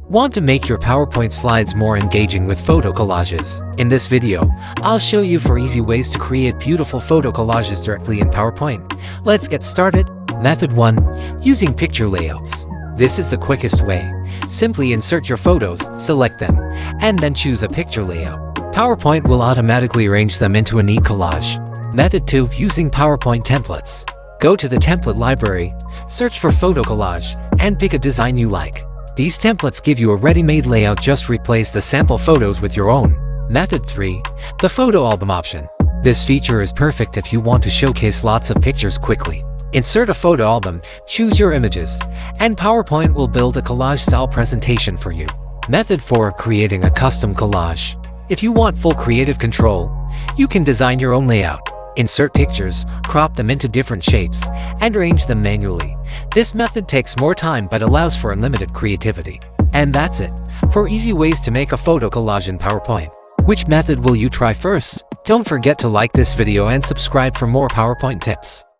Want to make your PowerPoint slides more engaging with photo collages? In this video, I'll show you 4 easy ways to create beautiful photo collages directly in PowerPoint. Let's get started. Method 1. Using picture layouts. This is the quickest way. Simply insert your photos, select them, and then choose a picture layout. PowerPoint will automatically arrange them into a neat collage. Method 2. Using PowerPoint templates. Go to the template library, search for Photo Collage, and pick a design you like. These templates give you a ready-made layout. Just replace the sample photos with your own. Method 3. The photo album option. This feature is perfect if you want to showcase lots of pictures quickly. Insert a photo album, choose your images, and PowerPoint will build a collage-style presentation for you. Method 4. Creating a custom collage. If you want full creative control, you can design your own layout. Insert pictures, crop them into different shapes, and arrange them manually. This method takes more time but allows for unlimited creativity. And that's it. 4 easy ways to make a photo collage in PowerPoint. Which method will you try first? Don't forget to like this video and subscribe for more PowerPoint tips.